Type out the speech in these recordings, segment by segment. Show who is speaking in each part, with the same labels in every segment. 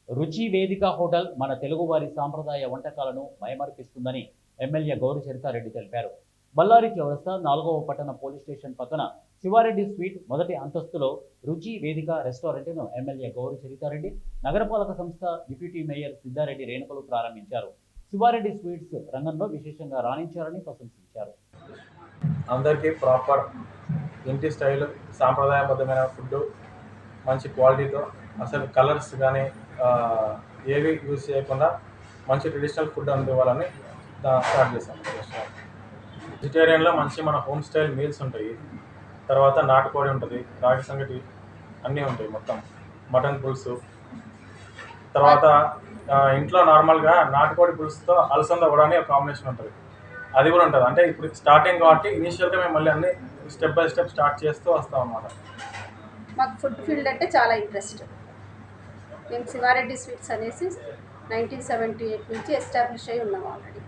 Speaker 1: రుచి వేదిక హోటల్ మన తెలుగువారి సాంప్రదాయ వంటకాలను మైమరిపిస్తుందని ఎమ్మెల్యే గౌరి చరితారెడ్డి తెలిపారు. బళ్ళారి చౌరస్తా 4వ పట్టణ పోలీస్ స్టేషన్ పక్కన శివారెడ్డి స్వీట్ మొదటి అంతస్తులో రుచి వేదిక రెస్టారెంట్ను ఎమ్మెల్యే గౌరి చరితారెడ్డి, నగరపాలక సంస్థ డిప్యూటీ మేయర్ సిద్ధారెడ్డి రేణుకలు ప్రారంభించారు. శివారెడ్డి స్వీట్స్ రంగంలో విశేషంగా రాణించారని ప్రశంసించారు.
Speaker 2: అందరికీ ప్రాపర్ ఇంటి స్టైల్ సాంప్రదాయబద్ధమైన ఫుడ్ మంచి క్వాలిటీతో, అసలు కలర్స్ కానీ ఏవి యూజ్ చేయకుండా మంచి ట్రెడిషనల్ ఫుడ్ అందివ్వాలని స్టార్ట్ చేశాం. వెజిటేరియన్లో మంచి మన హోమ్ స్టైల్ మీల్స్ ఉంటాయి, తర్వాత నాటుకోడి ఉంటుంది, రాగి సంగటి అన్నీ ఉంటాయి, మొత్తం మటన్ పులుసు, తర్వాత ఇంట్లో నార్మల్గా నాటుకోడి పులుసుతో అలసంద కూడా అని ఒక కాంబినేషన్ ఉంటుంది, అది కూడా ఉంటుంది. అంటే ఇప్పుడు స్టార్టింగ్ కాబట్టి ఇనీషియల్గా మేము మళ్ళీ అన్ని స్టెప్ బై స్టెప్ స్టార్ట్ చేస్తూ వస్తాం అన్నమాట.
Speaker 3: మాకు ఫుడ్ ఫీల్డ్ అంటే చాలా ఇంట్రెస్ట్. మేము శివారెడ్డి స్వీట్స్ అనేసి 1978 నుంచి ఎస్టాబ్లిష్ అయి ఉన్నాం ఆల్రెడీ.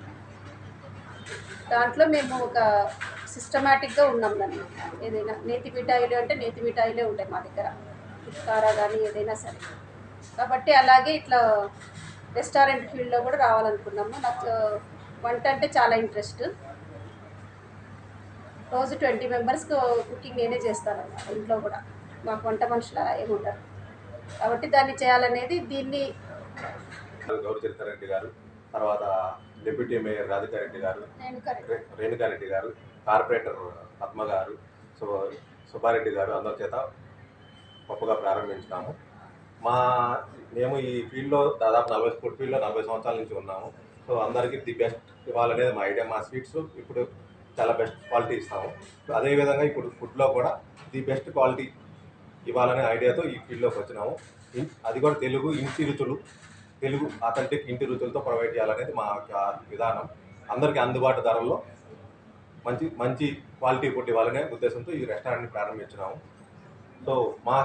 Speaker 3: దాంట్లో మేము ఒక సిస్టమేటిక్గా ఉన్నాం. దాన్ని ఏదైనా నేతి మిఠాయిలు అంటే నేతి మిఠాయిలే ఉంటాయి మా దగ్గర, కారా కానీ ఏదైనా సరే. కాబట్టి అలాగే ఇట్లా రెస్టారెంట్ ఫీల్డ్లో కూడా రావాలనుకున్నాము. నాకు వంట అంటే చాలా ఇంట్రెస్ట్. రోజు 20 మెంబర్స్కి కుకింగ్ నేనే చేస్తాను ఇంట్లో కూడా. మాకు వంట మనుషులు అలా ఏమి ఉంటారు, కాబట్టి దాన్ని చేయాలనేది దీన్ని.
Speaker 4: గౌరి చరితారెడ్డి గారు, తర్వాత డిప్యూటీ మేయర్ రాధికారెడ్డి గారు, రేణుకారెడ్డి గారు, కార్పొరేటర్ పద్మ గారు, సుబ్బారెడ్డి గారు అందరి చేత గొప్పగా ప్రారంభించినాము. మేము ఈ ఫీల్డ్లో దాదాపు 40 సంవత్సరాల నుంచి ఉన్నాము. సో అందరికీ ది బెస్ట్ ఇవ్వాలనేది మా ఐడియా. మా స్వీట్స్ ఇప్పుడు చాలా బెస్ట్ క్వాలిటీ ఇస్తాము. అదేవిధంగా ఇప్పుడు ఫుడ్లో కూడా ది బెస్ట్ క్వాలిటీ ఇవ్వాలనే ఐడియాతో ఈ ఫీల్డ్లోకి వచ్చినాము. అది కూడా తెలుగు అథెంటిక్ ఇంటి రుచులతో ప్రొవైడ్ చేయాలనేది మా విధానం. అందరికీ అందుబాటు ధరల్లో మంచి క్వాలిటీ ఫుడ్ ఇవ్వాలనే ఉద్దేశంతో ఈ రెస్టారెంట్ని ప్రారంభించినాము. సో మా